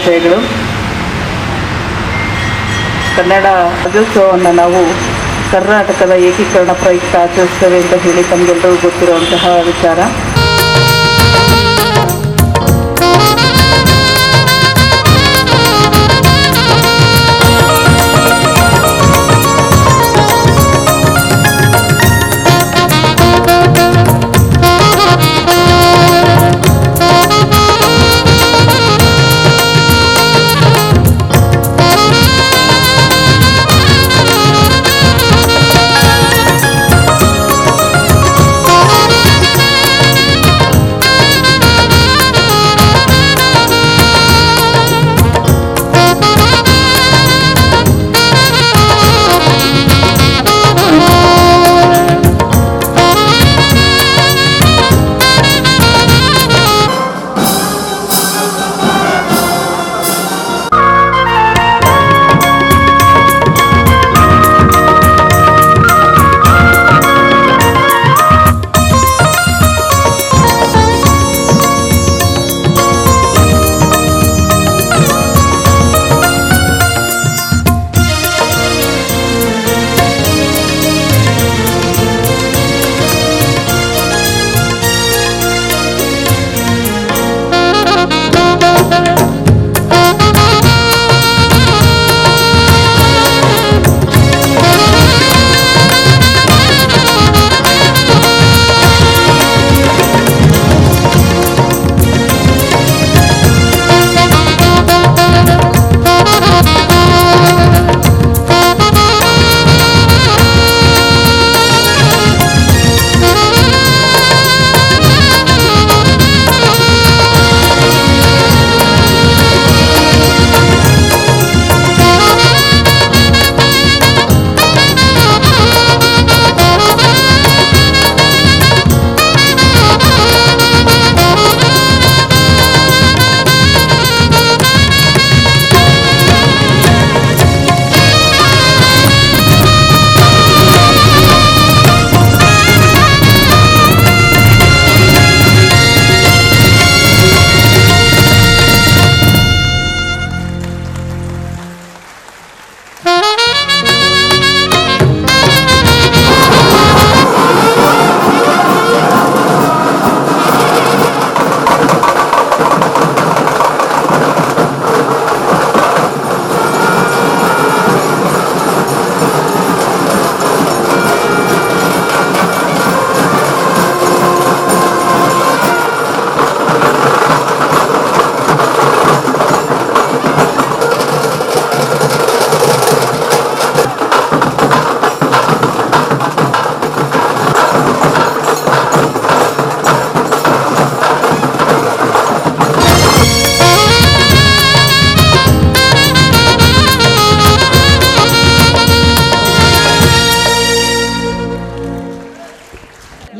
ವಿಷಯಗಳು. ಕನ್ನಡ ರಾಜ್ಯೋತ್ಸವವನ್ನು ನಾವು ಕರ್ನಾಟಕದ ಏಕೀಕರಣ ಪ್ರಯುಕ್ತ ಆಚರಿಸ್ತೇವೆ ಅಂತ ಹೇಳಿ ತಮಗೆಲ್ಲರಿಗೂ ಗೊತ್ತಿರುವಂತಹ ವಿಚಾರ.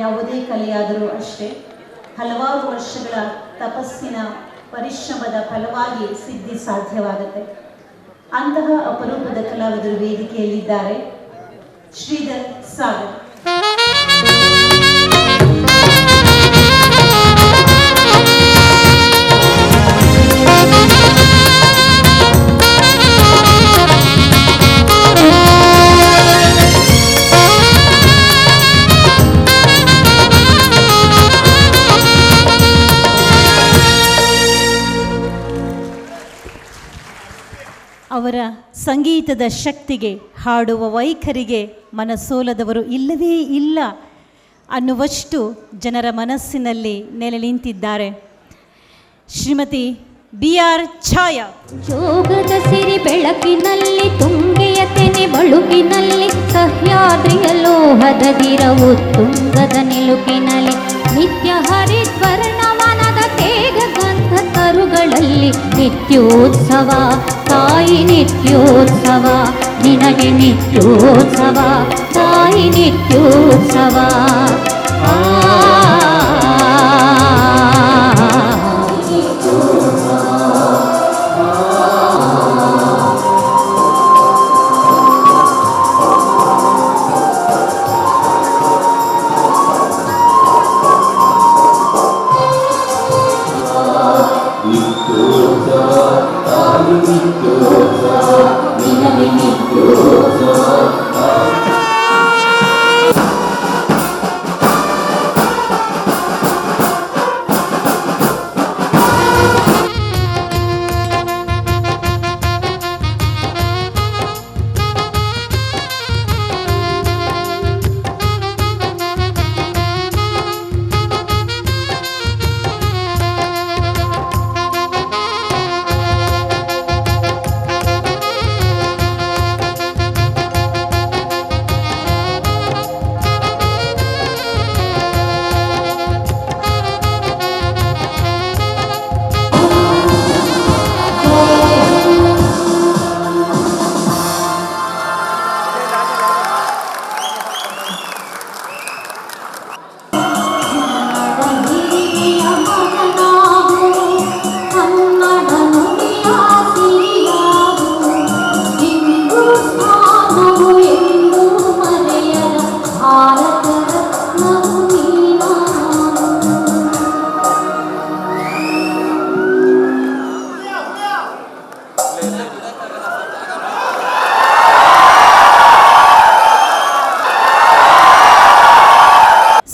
ಯಾವುದೇ ಕಲೆಯಾದರೂ ಅಷ್ಟೇ ಹಲವಾರು ವರ್ಷಗಳ ತಪಸ್ಸಿನ ಪರಿಶ್ರಮದ ಫಲವಾಗಿ ಸಿದ್ಧಿ ಸಾಧ್ಯವಾಗುತ್ತೆ. ಅಂತಹ ಅಪರೂಪದ ಕಲಾವಿದರು ವೇದಿಕೆಯಲ್ಲಿದ್ದಾರೆ. ಶ್ರೀಧರ್ ಸಾಗರ್. ಅವರ ಸಂಗೀತದ ಶಕ್ತಿಗೆ, ಹಾಡುವ ವೈಖರಿಗೆ ಮನಸೋಲದವರು ಇಲ್ಲವೇ ಇಲ್ಲ ಅನ್ನುವಷ್ಟು ಜನರ ಮನಸ್ಸಿನಲ್ಲಿ ನೆಲೆ ನಿಂತಿದ್ದಾರೆ. ಶ್ರೀಮತಿ BR ಛಾಯಾ. ಜೋಗದ ಸಿರಿ ಬೆಳಕಿನಲ್ಲಿ ತುಂಗೆಯ ತೆನೆ ಬಳುಕಿನಲ್ಲಿ ಸಹ್ಯಾದ್ರಿಯ ಲೋಹದ ದಿರವು ತುಂಗದ ನಿಲುಕಿನಲ್ಲಿ ನಿತ್ಯ ಹರಿದ್ವರ್ಣವನದ ತೇಗ ಗಂಧ ತರುಗಳಲ್ಲಿ ನಿತ್ಯೋತ್ಸವ ತಾಯಿ ನಿತ್ಯೋತ್ಸವ ನಿನಗೆ ನಿತ್ಯೋತ್ಸವ ತಾಯಿ ನಿತ್ಯೋತ್ಸವ. Nityosava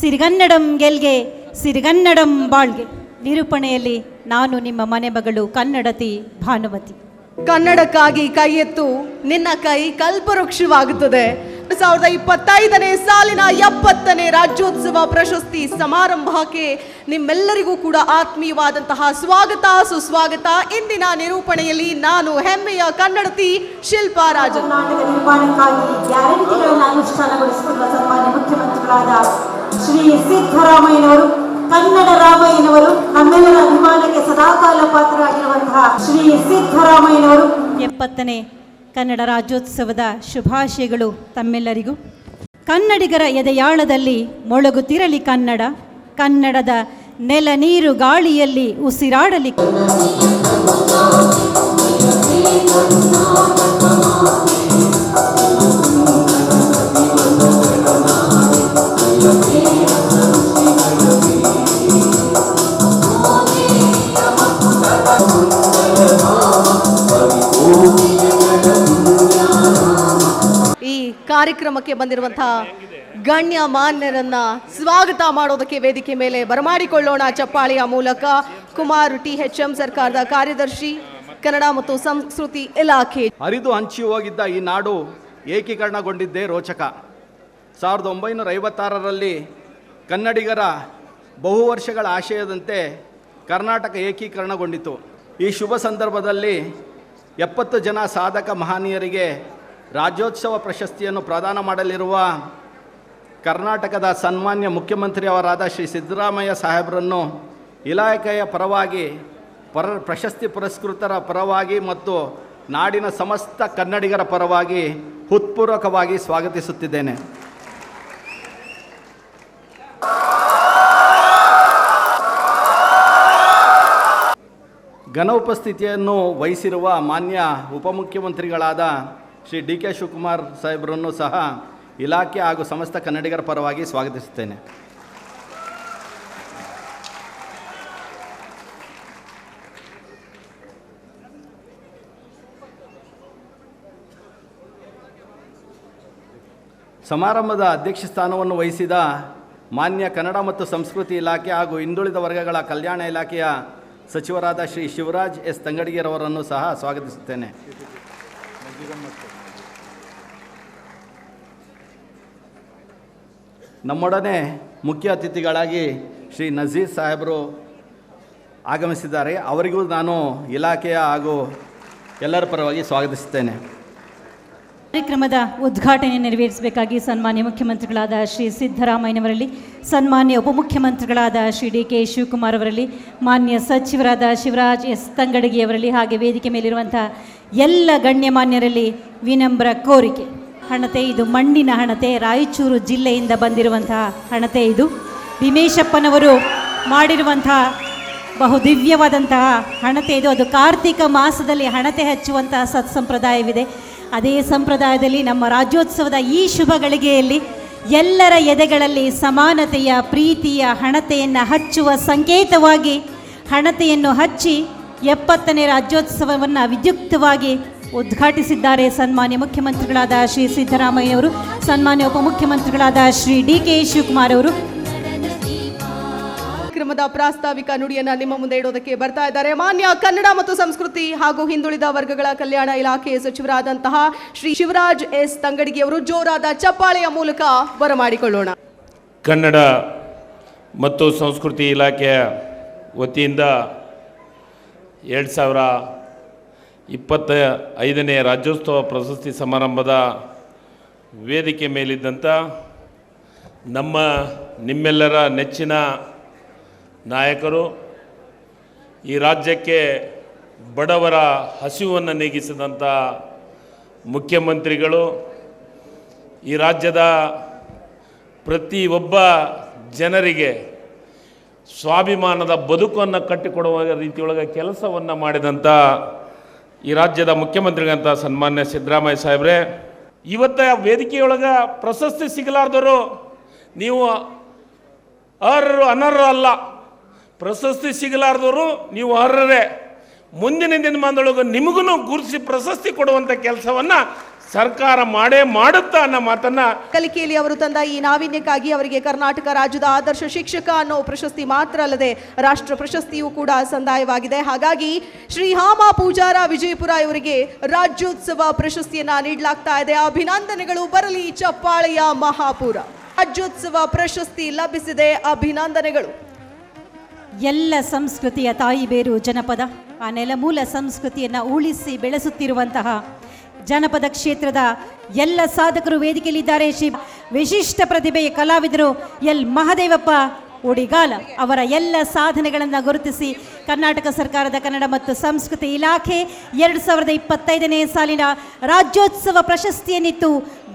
ಸಿರಿಗನ್ನಡಂ ಗೆಲ್ಗೆ ಸಿರಿಗನ್ನಡಂ ಬಾಳ್ಗೆ. ನಿರೂಪಣೆಯಲ್ಲಿ ನಾನು ನಿಮ್ಮ ಮನೆ ಮಗಳು ಕನ್ನಡತಿ ಭಾನುಮತಿ. ಕನ್ನಡಕ್ಕಾಗಿ ಕೈ ಎತ್ತು, ನಿನ್ನ ಕೈ ಕಲ್ಪವೃಕ್ಷವಾಗುತ್ತದೆ. 2025ನೇ ಸಾಲಿನ 70ನೇ ರಾಜ್ಯೋತ್ಸವ ಪ್ರಶಸ್ತಿ ಸಮಾರಂಭಕ್ಕೆ ನಿಮ್ಮೆಲ್ಲರಿಗೂ ಕೂಡ ಆತ್ಮೀಯವಾದಂತಹ ಸ್ವಾಗತ ಸುಸ್ವಾಗತ. ಇಂದಿನ ನಿರೂಪಣೆಯಲ್ಲಿ ನಾನು ಹೆಮ್ಮೆಯ ಕನ್ನಡತಿ ಶಿಲ್ಪಾ ರಾಜನ್. ಕರ್ನಾಟಕ ನಿರ್ಮಾಣಕ್ಕಾಗಿ ಗ್ಯಾರಂಟಿಗಳನ್ನು ಅನುಷ್ಠಾನಗೊಳಿಸಿರುವ ಸನ್ಮಾನ್ಯ ಮುಖ್ಯಮಂತ್ರಿಗಳಾದ ಶ್ರೀ ಸಿದ್ದರಾಮಯ್ಯನವರು, ಕನ್ನಡ ರಾಮಯ್ಯನವರು, ನಮ್ಮೆಲ್ಲರ ಅಭಿಮಾನಕ್ಕೆ ಸದಾಕಾಲ ಪಾತ್ರರಾಗಿರುವಂತಹ ಶ್ರೀ ಸಿದ್ದರಾಮಯ್ಯನವರು 70ನೇ ಕನ್ನಡ ರಾಜ್ಯೋತ್ಸವದ ಶುಭಾಶಯಗಳು ತಮ್ಮೆಲ್ಲರಿಗೂ. ಕನ್ನಡಿಗರ ಎದೆಯಾಳದಲ್ಲಿ ಮೊಳಗುತ್ತಿರಲಿ ಕನ್ನಡ, ಕನ್ನಡದ ನೆಲ ನೀರು ಗಾಳಿಯಲ್ಲಿ ಉಸಿರಾಡಲಿ. ಈ ಕಾರ್ಯಕ್ರಮಕ್ಕೆ ಬಂದಿರುವಂತಹ ಗಣ್ಯ ಮಾನ್ಯರನ್ನ ಸ್ವಾಗತ ಮಾಡೋದಕ್ಕೆ ವೇದಿಕೆ ಮೇಲೆ ಬರಮಾಡಿಕೊಳ್ಳೋಣ ಚಪ್ಪಾಳೆಯ ಮೂಲಕ. ಕುಮಾರ್ THM ಸರ್ಕಾರದ ಕಾರ್ಯದರ್ಶಿ, ಕನ್ನಡ ಮತ್ತು ಸಂಸ್ಕೃತಿ ಇಲಾಖೆ. ಹರಿದು ಹಂಚಿ ಹೋಗಿದ್ದ ಈ ನಾಡು ಏಕೀಕರಣಗೊಂಡಿದ್ದೇ ರೋಚಕ. 1956ರಲ್ಲಿ ಕನ್ನಡಿಗರ ಬಹು ವರ್ಷಗಳ ಆಶಯದಂತೆ ಕರ್ನಾಟಕ ಏಕೀಕರಣಗೊಂಡಿತು. ಈ ಶುಭ ಸಂದರ್ಭದಲ್ಲಿ 70 ಜನ ಸಾಧಕ ಮಹನೀಯರಿಗೆ ರಾಜ್ಯೋತ್ಸವ ಪ್ರಶಸ್ತಿಯನ್ನು ಪ್ರದಾನ ಮಾಡಲಿರುವ ಕರ್ನಾಟಕದ ಸನ್ಮಾನ್ಯ ಮುಖ್ಯಮಂತ್ರಿಯವರಾದ ಶ್ರೀ ಸಿದ್ದರಾಮಯ್ಯ ಸಾಹೇಬರನ್ನು ಇಲಾಖೆಯ ಪರವಾಗಿ ಪ್ರಶಸ್ತಿ ಪುರಸ್ಕೃತರ ಪರವಾಗಿ ಮತ್ತು ನಾಡಿನ ಸಮಸ್ತ ಕನ್ನಡಿಗರ ಪರವಾಗಿ ಹೃತ್ಪೂರ್ವಕವಾಗಿ ಸ್ವಾಗತಿಸುತ್ತಿದ್ದೇನೆ. ಘನ ಉಪಸ್ಥಿತಿಯನ್ನು ವಹಿಸಿರುವ ಮಾನ್ಯ ಉಪಮುಖ್ಯಮಂತ್ರಿಗಳಾದ ಶ್ರೀ DK ಶಿವಕುಮಾರ್ ಸಾಹೇಬರನ್ನು ಸಹ ಇಲಾಖೆ ಹಾಗೂ ಸಮಸ್ತ ಕನ್ನಡಿಗರ ಪರವಾಗಿ ಸ್ವಾಗತಿಸುತ್ತೇನೆ. ಸಮಾರಂಭದ ಅಧ್ಯಕ್ಷ ಸ್ಥಾನವನ್ನು ವಹಿಸಿದ ಮಾನ್ಯ ಕನ್ನಡ ಮತ್ತು ಸಂಸ್ಕೃತಿ ಇಲಾಖೆ ಹಾಗೂ ಹಿಂದುಳಿದ ವರ್ಗಗಳ ಕಲ್ಯಾಣ ಇಲಾಖೆಯ ಸಚಿವರಾದ ಶ್ರೀ ಶಿವರಾಜ್ S ತಂಗಡಿಗೆರವರನ್ನು ಸಹ ಸ್ವಾಗತಿಸುತ್ತೇನೆ. ನಮ್ಮೊಡನೆ ಮುಖ್ಯ ಅತಿಥಿಗಳಾಗಿ ಶ್ರೀ ನಜೀರ್ ಸಾಹೇಬರು ಆಗಮಿಸಿದ್ದಾರೆ. ಅವರಿಗೂ ನಾನು ಇಲಾಖೆಯ ಹಾಗೂ ಎಲ್ಲರ ಪರವಾಗಿ ಸ್ವಾಗತಿಸುತ್ತೇನೆ. ಕಾರ್ಯಕ್ರಮದ ಉದ್ಘಾಟನೆ ನೆರವೇರಿಸಬೇಕಾಗಿ ಸನ್ಮಾನ್ಯ ಮುಖ್ಯಮಂತ್ರಿಗಳಾದ ಶ್ರೀ ಸಿದ್ದರಾಮಯ್ಯನವರಲ್ಲಿ, ಸನ್ಮಾನ್ಯ ಉಪಮುಖ್ಯಮಂತ್ರಿಗಳಾದ ಶ್ರೀ DK ಶಿವಕುಮಾರ್ ಅವರಲ್ಲಿ, ಮಾನ್ಯ ಸಚಿವರಾದ ಶಿವರಾಜ್ S ತಂಗಡಗಿಯವರಲ್ಲಿ, ಹಾಗೆ ವೇದಿಕೆ ಮೇಲಿರುವಂಥ ಎಲ್ಲ ಗಣ್ಯಮಾನ್ಯರಲ್ಲಿ ವಿನಮ್ರ ಕೋರಿಕೆ. ಹಣತೆ ಇದು ಮಣ್ಣಿನ ಹಣತೆ, ರಾಯಚೂರು ಜಿಲ್ಲೆಯಿಂದ ಬಂದಿರುವಂತಹ ಹಣತೆ. ಇದು ಭೀಮೇಶಪ್ಪನವರು ಮಾಡಿರುವಂತಹ ಬಹುದಿವ್ಯವಾದಂತಹ ಹಣತೆ ಇದು. ಅದು ಕಾರ್ತಿಕ ಮಾಸದಲ್ಲಿ ಹಣತೆ ಹಚ್ಚುವಂತಹ ಸತ್ಸಂಪ್ರದಾಯವಿದೆ. ಅದೇ ಸಂಪ್ರದಾಯದಲ್ಲಿ ನಮ್ಮ ರಾಜ್ಯೋತ್ಸವದ ಈ ಶುಭ ಗಳಿಗೆಯಲ್ಲಿ ಎಲ್ಲರ ಎದೆಗಳಲ್ಲಿ ಸಮಾನತೆಯ ಪ್ರೀತಿಯ ಹಣತೆಯನ್ನು ಹಚ್ಚುವ ಸಂಕೇತವಾಗಿ ಹಣತೆಯನ್ನು ಹಚ್ಚಿ 70ನೇ ರಾಜ್ಯೋತ್ಸವವನ್ನು ವಿದ್ಯುಕ್ತವಾಗಿ ಉದ್ಘಾಟಿಸಿದ್ದಾರೆ ಸನ್ಮಾನ್ಯ ಮುಖ್ಯಮಂತ್ರಿಗಳಾದ ಶ್ರೀ ಸಿದ್ದರಾಮಯ್ಯವರು, ಸನ್ಮಾನ್ಯ ಉಪಮುಖ್ಯಮಂತ್ರಿಗಳಾದ ಶ್ರೀ ಡಿ.ಕೆ. ಶಿವಕುಮಾರ್ ಅವರು. ಕಾರ್ಯಕ್ರಮದ ಪ್ರಾಸ್ತಾವಿಕ ನುಡಿಯನ್ನ ನಿಮ್ಮ ಮುಂದೆ ಇಡೋದಕ್ಕೆ ಬರ್ತಾ ಇದ್ದಾರೆ ಮಾನ್ಯ ಕನ್ನಡ ಮತ್ತು ಸಂಸ್ಕೃತಿ ಹಾಗೂ ಹಿಂದುಳಿದ ವರ್ಗಗಳ ಕಲ್ಯಾಣ ಇಲಾಖೆ ಸಚಿವರಾದಂತಹ ಶ್ರೀ ಶಿವರಾಜ್ ಎಸ್ ತಂಗಡಗಿ ಅವರು. ಜೋರಾದ ಚಪ್ಪಾಳೆಯ ಮೂಲಕ ಬರಮಾಡಿಕೊಳ್ಳೋಣ. ಕನ್ನಡ ಮತ್ತು ಸಂಸ್ಕೃತಿ ಇಲಾಖೆಯ ವತಿಯಿಂದ 2025ನೇ ರಾಜ್ಯೋತ್ಸವ ಪ್ರಶಸ್ತಿ ಸಮಾರಂಭದ ವೇದಿಕೆ ಮೇಲಿದ್ದಂಥ ನಿಮ್ಮೆಲ್ಲರ ನೆಚ್ಚಿನ ನಾಯಕರು, ಈ ರಾಜ್ಯಕ್ಕೆ ಬಡವರ ಹಸಿವನ್ನು ನೀಗಿಸಿದಂಥ ಮುಖ್ಯಮಂತ್ರಿಗಳು, ಈ ರಾಜ್ಯದ ಪ್ರತಿಯೊಬ್ಬ ಜನರಿಗೆ ಸ್ವಾಭಿಮಾನದ ಬದುಕನ್ನು ಕಟ್ಟಿಕೊಡುವ ರೀತಿಯೊಳಗೆ ಕೆಲಸವನ್ನು ಮಾಡಿದಂಥ ಈ ರಾಜ್ಯದ ಮುಖ್ಯಮಂತ್ರಿಗಳಂತ ಸನ್ಮಾನ್ಯ ಸಿದ್ದರಾಮಯ್ಯ ಸಾಹೇಬ್ರೆ, ಇವತ್ತ ವೇದಿಕೆಯೊಳಗೆ ಪ್ರಶಸ್ತಿ ಸಿಗಲಾರ್ದವರು ನೀವು ಅರ್ಹರು ಅನರ್ಹರು ಅಲ್ಲ. ಪ್ರಶಸ್ತಿ ಸಿಗಲಾರ್ದವರು ನೀವು ಅರ್ಹರೇ. ಮುಂದಿನ ದಿನಮಾನದೊಳಗೆ ನಿಮಗೂ ಗುರುತಿಸಿ ಪ್ರಶಸ್ತಿ ಕೊಡುವಂಥ ಕೆಲಸವನ್ನು ಸರ್ಕಾರ ಮಾಡುತ್ತಾ ಅನ್ನೋ ಮಾತನ್ನು ಕಲಿಕೆಯಲ್ಲಿ ಅವರು ತಂದ ಈ ನಾವೀನ್ಯಕ್ಕಾಗಿ ಅವರಿಗೆ ಕರ್ನಾಟಕ ರಾಜ್ಯದ ಆದರ್ಶ ಶಿಕ್ಷಕ ಅನ್ನೋ ಪ್ರಶಸ್ತಿ ಮಾತ್ರ ಅಲ್ಲದೆ ರಾಷ್ಟ್ರ ಪ್ರಶಸ್ತಿಯೂ ಕೂಡ ಸಂದಾಯವಾಗಿದೆ. ಹಾಗಾಗಿ ಶ್ರೀ ಹಾಮ ಪೂಜಾರ ವಿಜಯಪುರ ಇವರಿಗೆ ರಾಜ್ಯೋತ್ಸವ ಪ್ರಶಸ್ತಿಯನ್ನ ನೀಡಲಾಗ್ತಾ ಇದೆ. ಅಭಿನಂದನೆಗಳು ಬರಲಿ, ಚಪ್ಪಾಳೆಯ ಮಹಾಪೂರ. ರಾಜ್ಯೋತ್ಸವ ಪ್ರಶಸ್ತಿ ಲಭಿಸಿದೆ, ಅಭಿನಂದನೆಗಳು. ಎಲ್ಲ ಸಂಸ್ಕೃತಿಯ ತಾಯಿ ಬೇರು ಜನಪದ. ಆ ನೆಲಮೂಲ ಸಂಸ್ಕೃತಿಯನ್ನು ಉಳಿಸಿ ಬೆಳೆಸುತ್ತಿರುವಂತಹ ಜನಪದ ಕ್ಷೇತ್ರದ ಎಲ್ಲ ಸಾಧಕರು ವೇದಿಕೆಯಲ್ಲಿದ್ದಾರೆ. ಶ್ರೀ ವಿಶಿಷ್ಟ ಪ್ರತಿಭೆಯ ಕಲಾವಿದರು ಎಲ್ ಮಹದೇವಪ್ಪ ಉಡಿಗಾಲ ಅವರ ಎಲ್ಲ ಸಾಧನೆಗಳನ್ನು ಗುರುತಿಸಿ ಕರ್ನಾಟಕ ಸರ್ಕಾರದ ಕನ್ನಡ ಮತ್ತು ಸಂಸ್ಕೃತಿ ಇಲಾಖೆ 2025ನೇ ಸಾಲಿನ ರಾಜ್ಯೋತ್ಸವ ಪ್ರಶಸ್ತಿಯನ್ನಿತ್ತು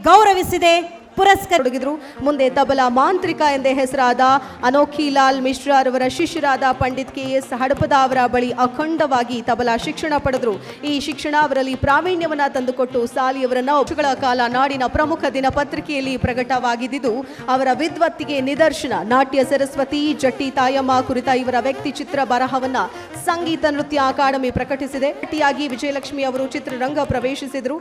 ಗೌರವಿಸಿದೆ, ಪುರಸ್ಕರಿಸಿದರು. ಮುಂದೆ ತಬಲಾ ಮಾಂತ್ರಿಕ ಎಂದೇ ಹೆಸರಾದ ಅನೋಖಿಲಾಲ್ ಮಿಶ್ರಾ ಅವರ ಶಿಷ್ಯರಾದ ಪಂಡಿತ್ KS ಹಡಪದ ಅವರ ಬಳಿ ಅಖಂಡವಾಗಿ ತಬಲಾ ಶಿಕ್ಷಣ ಪಡೆದರು. ಈ ಶಿಕ್ಷಣ ಅವರಲ್ಲಿ ಪ್ರಾವೀಣ್ಯವನ್ನು ತಂದುಕೊಟ್ಟು ಸಾಲಿಯವರನ್ನ ವರ್ಷಗಳ ಕಾಲ ನಾಡಿನ ಪ್ರಮುಖ ದಿನಪತ್ರಿಕೆಯಲ್ಲಿ ಪ್ರಕಟವಾಗಿದ್ದು ಅವರ ವಿದ್ವತ್ತಿಗೆ ನಿದರ್ಶನ. ನಾಟ್ಯ ಸರಸ್ವತಿ ಜಟ್ಟಿ ತಾಯಮ್ಮ ಕುರಿತ ಇವರ ವ್ಯಕ್ತಿ ಚಿತ್ರ ಬರಹವನ್ನ ಸಂಗೀತ ನೃತ್ಯ ಅಕಾಡೆಮಿ ಪ್ರಕಟಿಸಿದೆ. ನಟಿಯಾಗಿ ವಿಜಯಲಕ್ಷ್ಮಿ ಅವರು ಚಿತ್ರರಂಗ ಪ್ರವೇಶಿಸಿದರು.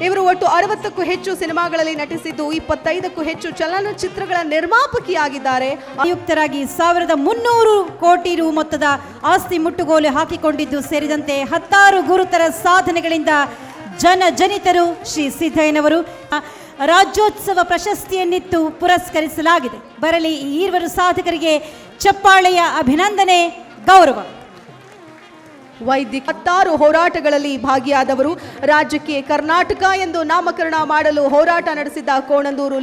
ಇವರು ಒಟ್ಟು 60ಕ್ಕೂ ಹೆಚ್ಚು ಸಿನಿಮಾಗಳಲ್ಲಿ ನಟಿಸಿದ್ದು 25ಕ್ಕೂ ಹೆಚ್ಚು ಚಲನಚಿತ್ರಗಳ ನಿರ್ಮಾಪಕಿಯಾಗಿದ್ದಾರೆ. ಆಯುಕ್ತರಾಗಿ 1300 ಕೋಟಿ ರು ಮೊತ್ತದ ಆಸ್ತಿ ಮುಟ್ಟುಗೋಲು ಹಾಕಿಕೊಂಡಿದ್ದು ಸೇರಿದಂತೆ 10 ಗುರುತರ ಸಾಧನೆಗಳಿಂದ ಜನಜನಿತರು ಶ್ರೀ ಸಿದ್ದಯ್ಯನವರು ರಾಜ್ಯೋತ್ಸವ ಪ್ರಶಸ್ತಿಯನ್ನಿತ್ತು ಪುರಸ್ಕರಿಸಲಾಗಿದೆ. ಬರಲಿ ಈ ಇರುವರು ಸಾಧಕರಿಗೆ ಚಪ್ಪಾಳೆಯ ಅಭಿನಂದನೆ, ಗೌರವ. ವೈದ್ಯಕೀಯ 16 ಹೋರಾಟಗಳಲ್ಲಿ ಭಾಗಿಯಾದವರು. ರಾಜ್ಯಕ್ಕೆ ಕರ್ನಾಟಕ ಎಂದು ನಾಮಕರಣ ಮಾಡಲು ಹೋರಾಟ ನಡೆಸಿದ್ದ ಕೋಣಂದೂರು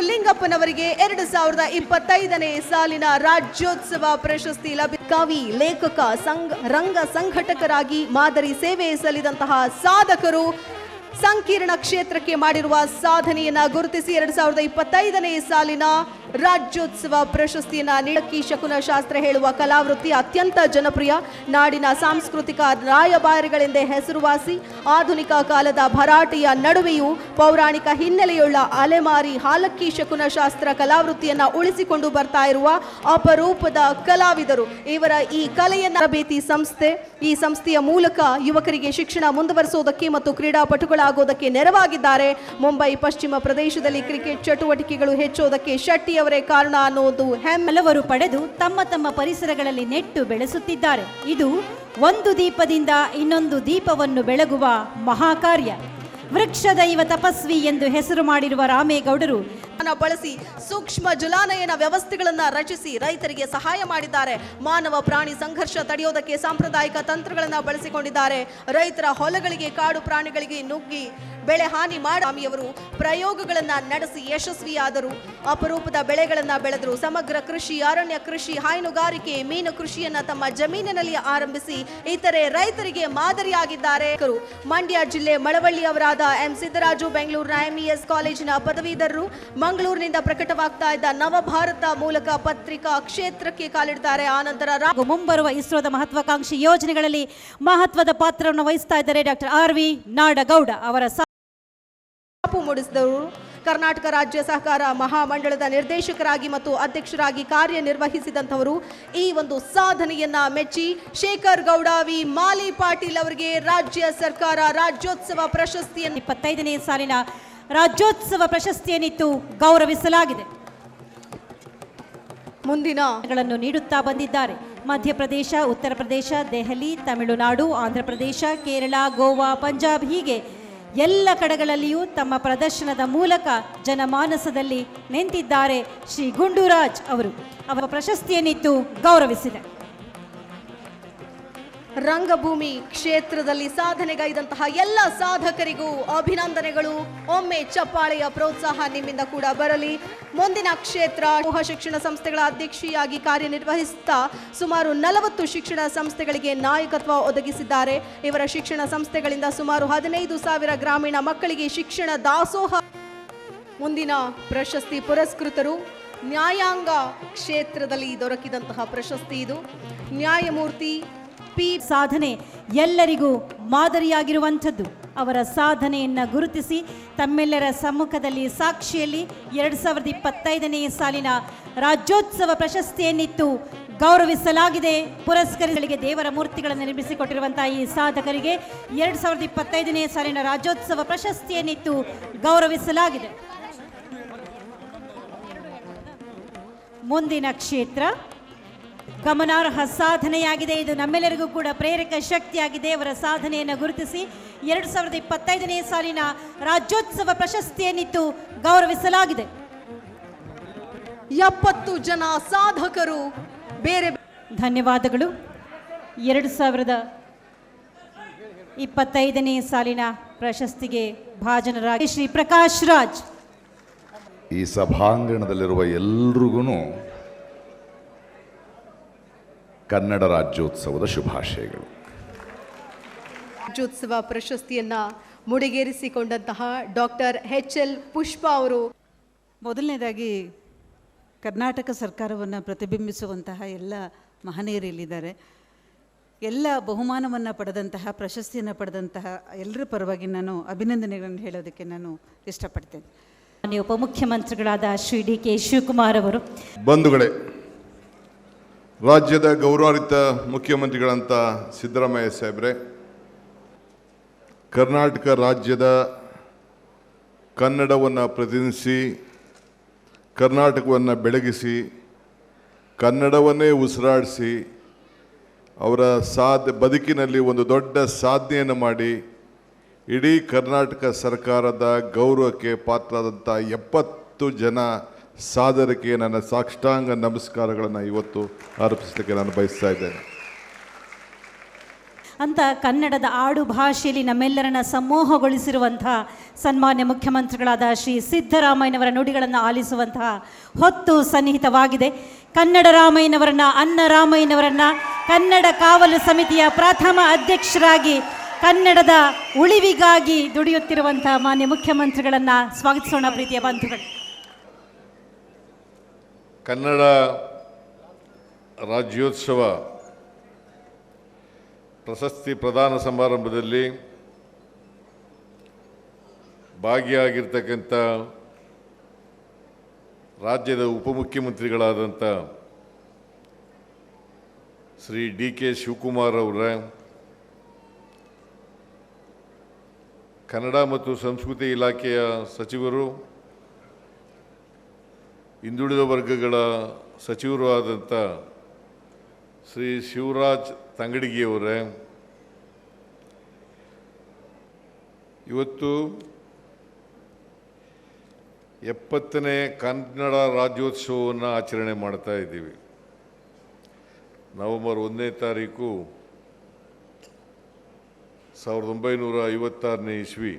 ಲಿಂಗಪ್ಪನವರಿಗೆ 2025ನೇ ಸಾಲಿನ ರಾಜ್ಯೋತ್ಸವ ಪ್ರಶಸ್ತಿ ಲಭಿ. ಕವಿ, ಲೇಖಕ, ರಂಗ ಸಂಘಟಕರಾಗಿ ಮಾದರಿ ಸೇವೆ ಸಲ್ಲಿದಂತಹ ಸಾಧಕರು ಸಂಕೀರ್ಣ ಕ್ಷೇತ್ರಕ್ಕೆ ಮಾಡಿರುವ ಸಾಧನೆಯನ್ನ ಗುರುತಿಸಿ 2025ನೇ ಸಾಲಿನ ರಾಜ್ಯೋತ್ಸವ ಪ್ರಶಸ್ತಿಯನ್ನ ನೀಡಕ್ಕೆ ಶಕುನ ಶಾಸ್ತ್ರ ಹೇಳುವ ಕಲಾವೃತ್ತಿ ಅತ್ಯಂತ ಜನಪ್ರಿಯ. ನಾಡಿನ ಸಾಂಸ್ಕೃತಿಕ ರಾಯಭಾರಿಗಳೆಂದೇ ಹೆಸರುವಾಸಿ. ಆಧುನಿಕ ಕಾಲದ ಭರಾಟೆಯ ನಡುವೆಯೂ ಪೌರಾಣಿಕ ಹಿನ್ನೆಲೆಯುಳ್ಳ ಅಲೆಮಾರಿ ಹಾಲಕ್ಕಿ ಶಕುನ ಶಾಸ್ತ್ರ ಕಲಾವೃತ್ತಿಯನ್ನ ಉಳಿಸಿಕೊಂಡು ಬರ್ತಾ ಇರುವ ಅಪರೂಪದ ಕಲಾವಿದರು. ಇವರ ಈ ಕಲೆಯನ್ನ ತರಬೇತಿ ಸಂಸ್ಥೆ, ಈ ಸಂಸ್ಥೆಯ ಮೂಲಕ ಯುವಕರಿಗೆ ಶಿಕ್ಷಣ ಮುಂದುವರಿಸುವುದಕ್ಕೆ ಮತ್ತು ಕ್ರೀಡಾಪಟುಗಳಾಗೋದಕ್ಕೆ ನೆರವಾಗಿದ್ದಾರೆ. ಮುಂಬೈ ಪಶ್ಚಿಮ ಪ್ರದೇಶದಲ್ಲಿ ಕ್ರಿಕೆಟ್ ಚಟುವಟಿಕೆಗಳು ಹೆಚ್ಚೋದಕ್ಕೆ ಶೆಟ್ಟಿ ಅವರೇ ಕಾರಣ ಅನ್ನೋದು ಹಲವರು ಪಡೆದು ತಮ್ಮ ತಮ್ಮ ಪರಿಸರಗಳಲ್ಲಿ ನೆಟ್ಟು ಬೆಳೆಸುತ್ತಿದ್ದಾರೆ. ಇದು ಒಂದು ದೀಪದಿಂದ ಇನ್ನೊಂದು ದೀಪವನ್ನು ಬೆಳಗುವ ಮಹಾಕಾರ್ಯ. ವೃಕ್ಷದೈವ ತಪಸ್ವಿ ಎಂದು ಹೆಸರು ಮಾಡಿರುವ ರಾಮೇಗೌಡರು ಬಳಸಿ ಸೂಕ್ಷ್ಮ ಜಲಾನಯನ ವ್ಯವಸ್ಥೆಗಳನ್ನು ರಚಿಸಿ ರೈತರಿಗೆ ಸಹಾಯ ಮಾಡಿದ್ದಾರೆ. ಮಾನವ ಪ್ರಾಣಿ ಸಂಘರ್ಷ ತಡೆಯೋದಕ್ಕೆ ಸಾಂಪ್ರದಾಯಿಕ ತಂತ್ರಗಳನ್ನು ಬಳಸಿಕೊಂಡಿದ್ದಾರೆ. ರೈತರ ಹೊಲಗಳಿಗೆ ಕಾಡು ಪ್ರಾಣಿಗಳಿಗೆ ನುಗ್ಗಿ ಬೆಳೆ ಹಾನಿ ಮಾಡಿಯವರು ಪ್ರಯೋಗಗಳನ್ನು ನಡೆಸಿ ಯಶಸ್ವಿಯಾದರು. ಅಪರೂಪದ ಬೆಳೆಗಳನ್ನು ಬೆಳೆದರು. ಸಮಗ್ರ ಕೃಷಿ, ಅರಣ್ಯ ಕೃಷಿ, ಹೈನುಗಾರಿಕೆ, ಮೀನು ಕೃಷಿಯನ್ನ ತಮ್ಮ ಜಮೀನಿನಲ್ಲಿ ಆರಂಭಿಸಿ ಇತರೆ ರೈತರಿಗೆ ಮಾದರಿಯಾಗಿದ್ದಾರೆ. ಮಂಡ್ಯ ಜಿಲ್ಲೆ ಮಳವಳ್ಳಿ ಅವರಾದ ಎಂ ಸಿದ್ದರಾಜು ಬೆಂಗಳೂರಿನ MES ಕಾಲೇಜಿನ ಪದವೀಧರರು. ಮಂಗಳೂರಿನಿಂದ ಪ್ರಕಟವಾಗ್ತಾ ಇದ್ದ ನವಭಾರತ ಮೂಲಕ ಪತ್ರಿಕಾ ಕ್ಷೇತ್ರಕ್ಕೆ ಕಾಲಿಡ್ತಾರೆ. ಆನಂತರ ಮುಂಬರುವ ಇಸ್ರೋದ ಮಹತ್ವಾಕಾಂಕ್ಷಿ ಯೋಜನೆಗಳಲ್ಲಿ ಮಹತ್ವದ ಪಾತ್ರವನ್ನು ವಹಿಸ್ತಾ ಇದ್ದಾರೆ ಡಾಕ್ಟರ್ RV ನಾಡಗೌಡ ಅವರ ಮೂಡಿಸಿದವರು. ಕರ್ನಾಟಕ ರಾಜ್ಯ ಸಹಕಾರ ಮಹಾಮಂಡಳದ ನಿರ್ದೇಶಕರಾಗಿ ಮತ್ತು ಅಧ್ಯಕ್ಷರಾಗಿ ಕಾರ್ಯನಿರ್ವಹಿಸಿದಂಥವರು. ಈ ಒಂದು ಸಾಧನೆಯನ್ನ ಮೆಚ್ಚಿ ಶೇಖರ್ ಗೌಡ ವಿ ಮಾಲಿ ಪಾಟೀಲ್ ಅವರಿಗೆ ರಾಜ್ಯ ಸರ್ಕಾರ ರಾಜ್ಯೋತ್ಸವ ಪ್ರಶಸ್ತಿಯನ್ನು 25ನೇ ಸಾಲಿನ ರಾಜ್ಯೋತ್ಸವ ಪ್ರಶಸ್ತಿಯನ್ನಿತ್ತು ಗೌರವಿಸಲಾಗಿದೆ. ಮುಂದಿನ ಗಳನ್ನು ನೀಡುತ್ತಾ ಬಂದಿದ್ದಾರೆ. ಮಧ್ಯಪ್ರದೇಶ, ಉತ್ತರ ಪ್ರದೇಶ, ದೆಹಲಿ, ತಮಿಳುನಾಡು, ಆಂಧ್ರ ಪ್ರದೇಶ, ಕೇರಳ, ಗೋವಾ, ಪಂಜಾಬ್ ಹೀಗೆ ಎಲ್ಲ ಕಡೆಗಳಲ್ಲಿಯೂ ತಮ್ಮ ಪ್ರದರ್ಶನದ ಮೂಲಕ ಜನಮಾನಸದಲ್ಲಿ ನಿಂತಿದ್ದಾರೆ ಶ್ರೀ ಗುಂಡೂರಾಜ್ ಅವರು. ಅವರ ಪ್ರಶಸ್ತಿಯನ್ನಿತ್ತು ಗೌರವಿಸಿದೆ. ರಂಗಭೂಮಿ ಕ್ಷೇತ್ರದಲ್ಲಿ ಸಾಧನೆಗೈದಂತಹ ಎಲ್ಲ ಸಾಧಕರಿಗೂ ಅಭಿನಂದನೆಗಳು. ಒಮ್ಮೆ ಚಪ್ಪಾಳೆಯ ಪ್ರೋತ್ಸಾಹ ನಿಮ್ಮಿಂದ ಕೂಡ ಬರಲಿ. ಮುಂದಿನ ಕ್ಷೇತ್ರ ಸಮೂಹ ಶಿಕ್ಷಣ ಸಂಸ್ಥೆಗಳ ಅಧ್ಯಕ್ಷಿಯಾಗಿ ಕಾರ್ಯನಿರ್ವಹಿಸುತ್ತಾ ಸುಮಾರು 40 ಶಿಕ್ಷಣ ಸಂಸ್ಥೆಗಳಿಗೆ ನಾಯಕತ್ವ ಒದಗಿಸಿದ್ದಾರೆ. ಇವರ ಶಿಕ್ಷಣ ಸಂಸ್ಥೆಗಳಿಂದ ಸುಮಾರು 15,000 ಗ್ರಾಮೀಣ ಮಕ್ಕಳಿಗೆ ಶಿಕ್ಷಣ ದಾಸೋಹ. ಮುಂದಿನ ಪ್ರಶಸ್ತಿ ಪುರಸ್ಕೃತರು ನ್ಯಾಯಾಂಗ ಕ್ಷೇತ್ರದಲ್ಲಿ ದೊರಕಿದಂತಹ ಪ್ರಶಸ್ತಿ ಇದು. ನ್ಯಾಯಮೂರ್ತಿ ಸಾಧನೆ ಎಲ್ಲರಿಗೂ ಮಾದರಿಯಾಗಿರುವಂಥದ್ದು. ಅವರ ಸಾಧನೆಯನ್ನು ಗುರುತಿಸಿ ತಮ್ಮೆಲ್ಲರ ಸಮ್ಮುಖದಲ್ಲಿ ಸಾಕ್ಷಿಯಲ್ಲಿ 2025ನೇ ಸಾಲಿನ ರಾಜ್ಯೋತ್ಸವ ಪ್ರಶಸ್ತಿಯನ್ನಿತ್ತು ಗೌರವಿಸಲಾಗಿದೆ. ಪುರಸ್ಕೃತರಿಗೆ ದೇವರ ಮೂರ್ತಿಗಳನ್ನು ನಿರ್ಮಿಸಿಕೊಟ್ಟಿರುವಂತಹ ಈ ಸಾಧಕರಿಗೆ 2025ನೇ ಸಾಲಿನ ರಾಜ್ಯೋತ್ಸವ ಪ್ರಶಸ್ತಿಯನ್ನಿತ್ತು ಗೌರವಿಸಲಾಗಿದೆ. ಮುಂದಿನ ಕ್ಷೇತ್ರ ಗಮನಾರ್ಹ ಸಾಧನೆಯಾಗಿದೆ. ಇದು ನಮ್ಮೆಲ್ಲರಿಗೂ ಕೂಡ ಪ್ರೇರಕ ಶಕ್ತಿಯಾಗಿದೆ. ಅವರ ಸಾಧನೆಯನ್ನು ಗುರುತಿಸಿ 2025ನೇ ಸಾಲಿನ ರಾಜ್ಯೋತ್ಸವ ಪ್ರಶಸ್ತಿಯನ್ನಿತ್ತು ಗೌರವಿಸಲಾಗಿದೆ. 70 ಜನ ಸಾಧಕರು ಬೇರೆ ಧನ್ಯವಾದಗಳು. 2025ನೇ ಸಾಲಿನ ಪ್ರಶಸ್ತಿಗೆ ಭಾಜನರಾಗಿ ಶ್ರೀ ಪ್ರಕಾಶ್ ರಾಜ್. ಈ ಸಭಾಂಗಣದಲ್ಲಿರುವ ಎಲ್ರಿಗೂ ಕನ್ನಡ ರಾಜ್ಯೋತ್ಸವದ ಶುಭಾಶಯಗಳು. ರಾಜ್ಯೋತ್ಸವ ಪ್ರಶಸ್ತಿಯನ್ನ ಮುಡಿಗೇರಿಸಿಕೊಂಡಂತಹ ಡಾಕ್ಟರ್ HL ಪುಷ್ಪ ಅವರು. ಮೊದಲನೇದಾಗಿ ಕರ್ನಾಟಕ ಸರ್ಕಾರವನ್ನು ಪ್ರತಿಬಿಂಬಿಸುವಂತಹ ಎಲ್ಲ ಮಹನೀಯರಿಲ್ಲಿದ್ದಾರೆ. ಎಲ್ಲ ಬಹುಮಾನವನ್ನು ಪಡೆದಂತಹ, ಪ್ರಶಸ್ತಿಯನ್ನು ಪಡೆದಂತಹ ಎಲ್ಲರ ಪರವಾಗಿ ನಾನು ಅಭಿನಂದನೆಗಳನ್ನು ಹೇಳೋದಕ್ಕೆ ನಾನು ಇಷ್ಟಪಡ್ತೇನೆ. ಉಪಮುಖ್ಯಮಂತ್ರಿಗಳಾದ ಶ್ರೀ DK ಶಿವಕುಮಾರ್ ಅವರು. ಬಂಧುಗಳೇ, ರಾಜ್ಯದ ಗೌರವಾನ್ವಿತ ಮುಖ್ಯಮಂತ್ರಿಗಳಂತ ಸಿದ್ದರಾಮಯ್ಯ ಸಾಹೇಬ್ರೆ, ಕರ್ನಾಟಕ ರಾಜ್ಯದ ಕನ್ನಡವನ್ನು ಪ್ರತಿನಿಧಿಸಿ, ಕರ್ನಾಟಕವನ್ನು ಬೆಳಗಿಸಿ, ಕನ್ನಡವನ್ನೇ ಉಸಿರಾಡಿಸಿ, ಅವರ ಬದುಕಿನಲ್ಲಿ ಒಂದು ದೊಡ್ಡ ಸಾಧನೆಯನ್ನು ಮಾಡಿ ಇಡೀ ಕರ್ನಾಟಕ ಸರ್ಕಾರದ ಗೌರವಕ್ಕೆ ಪಾತ್ರರಾದಂಥ 70 ಜನ ಸಾಧಕರಿಗೆ ನನ್ನ ಸಾಷ್ಟಾಂಗ ನಮಸ್ಕಾರಗಳನ್ನು ಇವತ್ತು ಅರ್ಪಿಸಲಿಕ್ಕೆ ನಾನು ಬಯಸ್ತಾ ಇದ್ದೇನೆ. ಅಂತ ಕನ್ನಡದ ಆಡು ಭಾಷೆಯಲ್ಲಿ ನಮ್ಮೆಲ್ಲರನ್ನ ಸಮೂಹಗೊಳಿಸಿರುವಂತಹ ಸನ್ಮಾನ್ಯ ಮುಖ್ಯಮಂತ್ರಿಗಳಾದ ಶ್ರೀ ಸಿದ್ದರಾಮಯ್ಯನವರ ನುಡಿಗಳನ್ನು ಆಲಿಸುವಂತಹ ಹೊತ್ತು ಸನ್ನಿಹಿತವಾಗಿದೆ. ಕನ್ನಡ ರಾಮಯ್ಯನವರನ್ನ, ಅನ್ನ ರಾಮಯ್ಯನವರನ್ನ ಕನ್ನಡ ಕಾವಲು ಸಮಿತಿಯ ಪ್ರಥಮ ಅಧ್ಯಕ್ಷರಾಗಿ ಕನ್ನಡದ ಉಳಿವಿಗಾಗಿ ದುಡಿಯುತ್ತಿರುವಂತಹ ಮಾನ್ಯ ಮುಖ್ಯಮಂತ್ರಿಗಳನ್ನು ಸ್ವಾಗತಿಸೋಣ. ಪ್ರೀತಿಯ ಬಂಧುಗಳು, ಕನ್ನಡ ರಾಜ್ಯೋತ್ಸವ ಪ್ರಶಸ್ತಿ ಪ್ರದಾನ ಸಮಾರಂಭದಲ್ಲಿ ಭಾಗಿಯಾಗಿರ್ತಕ್ಕಂಥ ರಾಜ್ಯದ ಉಪಮುಖ್ಯಮಂತ್ರಿಗಳಾದಂಥ ಶ್ರೀ DK ಶಿವಕುಮಾರ್ ಅವರ, ಕನ್ನಡ ಮತ್ತು ಸಂಸ್ಕೃತಿ ಇಲಾಖೆಯ ಸಚಿವರು, ಹಿಂದುಳಿದ ವರ್ಗಗಳ ಸಚಿವರು ಆದಂಥ ಶ್ರೀ ಶಿವರಾಜ್ ತಂಗಡಗಿಯವರೇ, ಇವತ್ತು 70ನೇ ಕನ್ನಡ ರಾಜ್ಯೋತ್ಸವವನ್ನು ಆಚರಣೆ ಮಾಡ್ತಾ ಇದ್ದೀವಿ. ನವೆಂಬರ್ 1ನೇ ತಾರೀಕು 1956ನೇ ಇಸ್ವಿ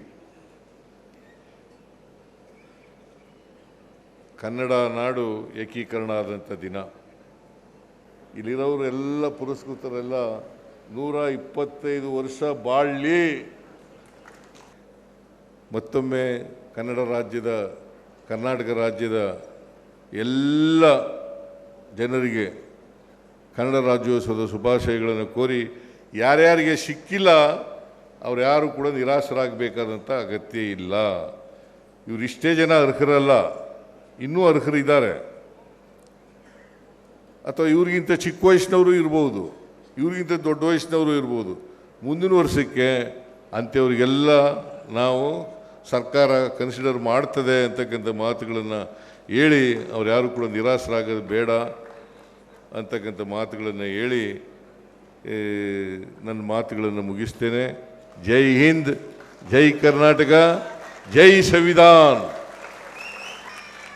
ಕನ್ನಡ ನಾಡು ಏಕೀಕರಣ ಆದಂಥ ದಿನ. ಇಲ್ಲಿರೋರೆಲ್ಲ ಪುರಸ್ಕೃತರೆಲ್ಲ 125 ವರ್ಷ ಬಾಳ್ಲಿ. ಮತ್ತೊಮ್ಮೆ ಕರ್ನಾಟಕ ರಾಜ್ಯದ ಎಲ್ಲ ಜನರಿಗೆ ಕನ್ನಡ ರಾಜ್ಯೋತ್ಸವದ ಶುಭಾಶಯಗಳನ್ನು ಕೋರಿ, ಯಾರ್ಯಾರಿಗೆ ಸಿಕ್ಕಿಲ್ಲ ಅವ್ರು ಯಾರು ಕೂಡ ನಿರಾಶರಾಗಬೇಕಾದಂಥ ಅಗತ್ಯ ಇಲ್ಲ. ಇವರಿಷ್ಟೇ ಜನ ಅರ್ಹರಲ್ಲ, ಇನ್ನೂ ಅರ್ಹರಿದ್ದಾರೆ. ಅಥವಾ ಇವ್ರಿಗಿಂತ ಚಿಕ್ಕ ವಯಸ್ಸಿನವರು ಇರ್ಬೋದು, ಇವ್ರಿಗಿಂತ ದೊಡ್ಡ ವಯಸ್ಸಿನವರು ಇರ್ಬೋದು. ಮುಂದಿನ ವರ್ಷಕ್ಕೆ ಅಂಥವ್ರಿಗೆಲ್ಲ ನಾವು ಸರ್ಕಾರ ಕನ್ಸಿಡರ್ ಮಾಡ್ತದೆ ಅಂತಕ್ಕಂಥ ಮಾತುಗಳನ್ನು ಹೇಳಿ, ಅವ್ರು ಯಾರು ಕೂಡ ನಿರಾಸರಾಗೋದು ಬೇಡ ಅಂತಕ್ಕಂಥ ಮಾತುಗಳನ್ನು ಹೇಳಿ ನನ್ನ ಮಾತುಗಳನ್ನು ಮುಗಿಸ್ತೇನೆ. ಜೈ ಹಿಂದ್, ಜೈ ಕರ್ನಾಟಕ, ಜೈ ಸಂವಿಧಾನ್.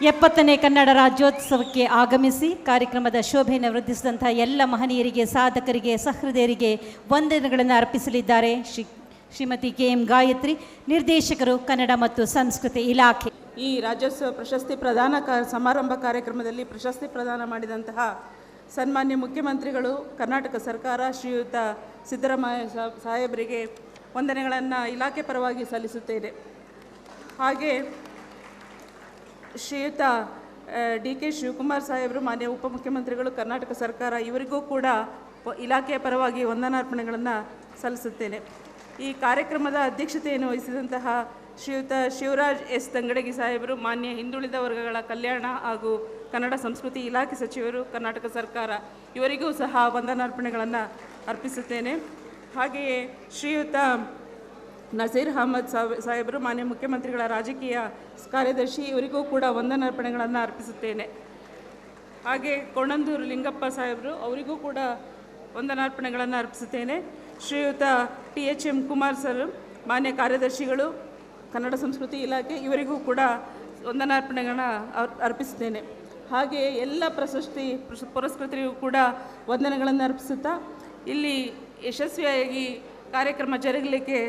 70ನೇ ಕನ್ನಡ ರಾಜ್ಯೋತ್ಸವಕ್ಕೆ ಆಗಮಿಸಿ ಕಾರ್ಯಕ್ರಮದ ಶೋಭೆಯನ್ನು ವೃದ್ಧಿಸಿದಂತಹ ಎಲ್ಲ ಮಹನೀಯರಿಗೆ, ಸಾಧಕರಿಗೆ, ಸಹೃದಯರಿಗೆ ವಂದನೆಗಳನ್ನು ಅರ್ಪಿಸಲಿದ್ದಾರೆ ಶ್ರೀಮತಿ KM ಗಾಯತ್ರಿ, ನಿರ್ದೇಶಕರು ಕನ್ನಡ ಮತ್ತು ಸಂಸ್ಕೃತಿ ಇಲಾಖೆ. ಈ ರಾಜ್ಯೋತ್ಸವ ಪ್ರಶಸ್ತಿ ಪ್ರದಾನ ಸಮಾರಂಭ ಕಾರ್ಯಕ್ರಮದಲ್ಲಿ ಪ್ರಶಸ್ತಿ ಪ್ರದಾನ ಮಾಡಿದಂತಹ ಸನ್ಮಾನ್ಯ ಮುಖ್ಯಮಂತ್ರಿಗಳು, ಕರ್ನಾಟಕ ಸರ್ಕಾರ, ಶ್ರೀಯುತ ಸಿದ್ದರಾಮಯ್ಯ ಸಾಹೇಬರಿಗೆ ವಂದನೆಗಳನ್ನು ಇಲಾಖೆ ಪರವಾಗಿ ಸಲ್ಲಿಸುತ್ತೇನೆ. ಹಾಗೆ ಶ್ರೀಯುತ DK ಶಿವಕುಮಾರ್ ಸಾಹೇಬರು, ಮಾನ್ಯ ಉಪಮುಖ್ಯಮಂತ್ರಿಗಳು, ಕರ್ನಾಟಕ ಸರ್ಕಾರ, ಇವರಿಗೂ ಕೂಡ ಇಲಾಖೆಯ ಪರವಾಗಿ ವಂದನಾರ್ಪಣೆಗಳನ್ನು ಸಲ್ಲಿಸುತ್ತೇನೆ. ಈ ಕಾರ್ಯಕ್ರಮದ ಅಧ್ಯಕ್ಷತೆಯನ್ನು ವಹಿಸಿದಂತಹ ಶ್ರೀಯುತ ಶಿವರಾಜ್ S ತಂಗಡಗಿ ಸಾಹೇಬರು, ಮಾನ್ಯ ಹಿಂದುಳಿದ ವರ್ಗಗಳ ಕಲ್ಯಾಣ ಹಾಗೂ ಕನ್ನಡ ಸಂಸ್ಕೃತಿ ಇಲಾಖೆ ಸಚಿವರು, ಕರ್ನಾಟಕ ಸರ್ಕಾರ, ಇವರಿಗೂ ಸಹ ವಂದನಾರ್ಪಣೆಗಳನ್ನು ಅರ್ಪಿಸುತ್ತೇನೆ. ಹಾಗೆಯೇ ಶ್ರೀಯುತ ನಜೀರ್ ಅಹಮದ್ ಸಾಹೇಬರು, ಮಾನ್ಯ ಮುಖ್ಯಮಂತ್ರಿಗಳ ರಾಜಕೀಯ ಕಾರ್ಯದರ್ಶಿ, ಇವರಿಗೂ ಕೂಡ ವಂದನಾರ್ಪಣೆಗಳನ್ನು ಅರ್ಪಿಸುತ್ತೇನೆ. ಹಾಗೆ ಕೊಣಂದೂರು ಲಿಂಗಪ್ಪ ಸಾಹೇಬರು, ಅವರಿಗೂ ಕೂಡ ವಂದನಾರ್ಪಣೆಗಳನ್ನು ಅರ್ಪಿಸುತ್ತೇನೆ. ಶ್ರೀಯುತ THM ಕುಮಾರ್ ಸರ್, ಮಾನ್ಯ ಕಾರ್ಯದರ್ಶಿಗಳು, ಕನ್ನಡ ಸಂಸ್ಕೃತಿ ಇಲಾಖೆ, ಇವರಿಗೂ ಕೂಡ ವಂದನಾರ್ಪಣೆಗಳನ್ನು ಅರ್ಪಿಸುತ್ತೇನೆ. ಹಾಗೆಯೇ ಎಲ್ಲ ಪ್ರಶಸ್ತಿ ಪುರಸ್ಕೃತರಿಗೂ ಕೂಡ ವಂದನೆಗಳನ್ನು ಅರ್ಪಿಸುತ್ತಾ, ಇಲ್ಲಿ ಯಶಸ್ವಿಯಾಗಿ ಕಾರ್ಯಕ್ರಮ ಜರುಗಲಿಕ್ಕೆ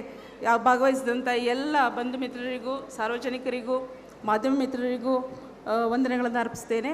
ಭಾಗವಹಿಸಿದಂಥ ಎಲ್ಲ ಬಂಧು ಮಿತ್ರರಿಗೂ, ಸಾರ್ವಜನಿಕರಿಗೂ, ಮಾಧ್ಯಮ ಮಿತ್ರರಿಗೂ ವಂದನೆಗಳನ್ನು ಅರ್ಪಿಸ್ತೇನೆ.